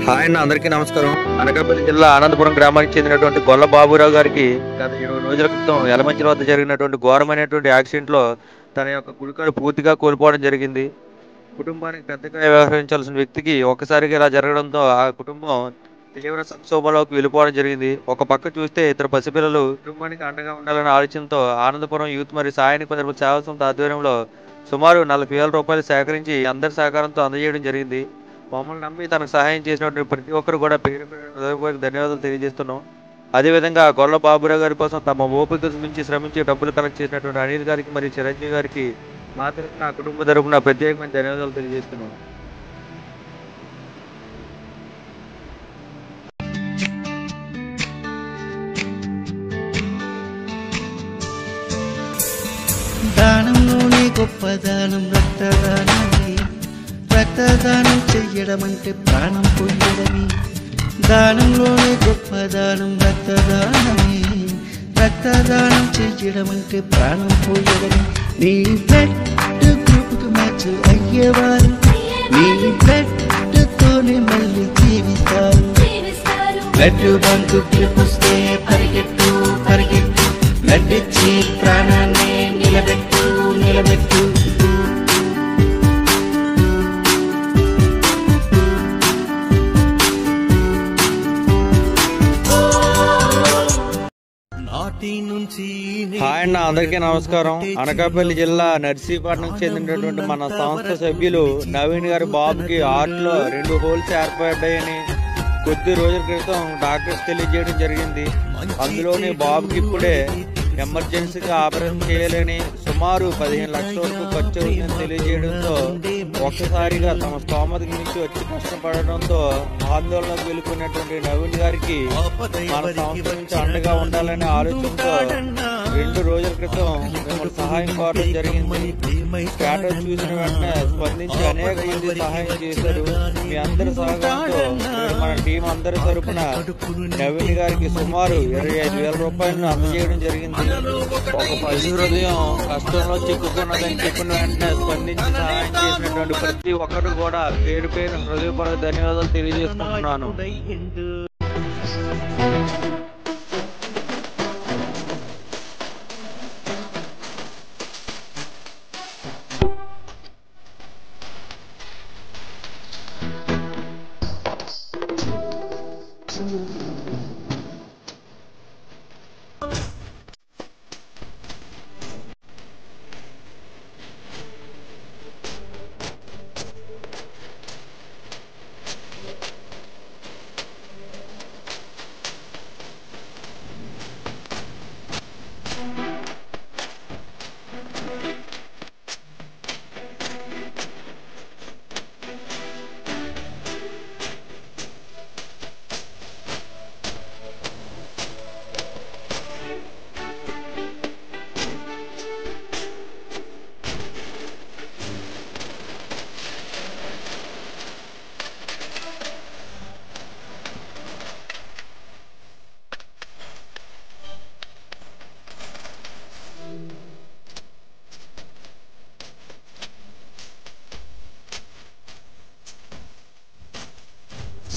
Hi అన్న, అందరికీ నమస్కారం. అనకాపల్లి జిల్లా ఆనందపురం గ్రామానికి చెందినటువంటి గొల్ల బాబురావు గారికి గత 20 రోజుల క్రితం యలమంచిల వద్ద జరిగినటువంటి ఘోరమైనటువంటి యాక్సిడెంట్లో తన యొక్క కుడికాలు పూర్తిగా కోల్పోవడం జరిగింది. కుటుంబానికి పెద్దగా వ్యవహరించాల్సిన వ్యక్తికి ఒక్కసారిగా ఇలా జరగడంతో ఆ కుటుంబం తీవ్ర సంక్షోభంలోకి వెళ్ళిపోవడం జరిగింది. ఒక పక్క చూస్తే ఇద్దరు పసిపిల్లలు కుటుంబానికి అండగా ఉండాలనే ఆలోచనతో ఆనందపురం యూత్ మరియు సాయానికి పదిన సేవా సంస్థ ఆధ్వర్యంలో సుమారు 40,000 రూపాయలు సేకరించి అందరి సహకారంతో అందజేయడం జరిగింది. మమ్మల్ని నమ్మి తనకు సహాయం చేసినటువంటి ప్రతి ఒక్కరు కూడా పేరు పేరున హృదయపూర్వక ధన్యవాదాలు తెలియజేస్తున్నాం. అదేవిధంగా గొల్ల బాబురావు గారి కోసం తమ ఓపిక మించి శ్రమించి డబ్బులు కలెక్ట్ చేసినటువంటి అనిల్ గారికి మరియు చిరంజీవి గారికి మా తరఫున నా కుటుంబ తరఫున ప్రత్యేకమైన ధన్యవాదాలు తెలియజేస్తున్నాం. దానంలోనే గొప్ప దానం రక్తదానమే. రక్తదానం చెయ్యడమంటే ప్రాణం పొయ్యడమే. దానంలోనే గొప్ప దానం రక్తదానమే. రక్తదానం చెయ్యడమంటే ప్రాణం పోయడమే. నీ బ్లడ్ గ్రూప్కి మ్యాచ్ అయ్యేవారు నీ బ్లడ్తోనే మళ్ళీ జీవితారు. బ్లడ్ బంకు పిలుపుస్తే పరిగెట్టు పరిగెట్టు, బ్లడ్ ఇచ్చి ప్రాణాన్ని నిలబెట్టు నిలబెట్టు. హాయ్ అన్న, అందరికీ నమస్కారం. అనకాపల్లి జిల్లా నర్సీపట్నం చెందినటువంటి మన సంస్థ సభ్యులు నవీన్ గారి బాబుకి హార్ట్లో 2 హోల్స్ ఏర్పడ్డాయని కొద్ది రోజుల క్రితం డాక్టర్స్ తెలియజేయడం జరిగింది. అందులోని బాబుకి ఇప్పుడే ఎమర్జెన్సీగా ఆపరేషన్ చేయాలని సుమారు 15 లక్షల వరకు ఖర్చు అవుతుందని తెలియజేయడంతో ఒక్కసారిగా తమ స్తోమతకి మించి వచ్చి కష్టపడడంతో ఆందోళనకు వెళ్ళిపోయినటువంటి నవీన్ గారికి మన సంస్థ నుంచి అండగా ఉండాలనే ఆలోచనతో 2 రోజుల క్రితం మిమ్మల్ని సహాయం కోరడం జరిగింది. స్టేటస్ చూసిన వెంటనే స్పందించి అనేక మంది సహాయం చేశారు. మీ అందరి సహకారంతో మన టీం అందరి తరపున నవీన్ గారికి సుమారు 25,000 రూపాయలను అందజేయడం జరిగింది. ఒక పసి హృదయం కష్టంలో చిక్కుకున్నదని చెప్పిన వెంటనే స్పందించి సహాయం చేసినటువంటి ప్రతి ఒక్కరు కూడా పేరు పేరు హృదయపూర్వక ధన్యవాదాలు తెలియజేసుకుంటున్నాను.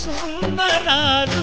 సుందరాలు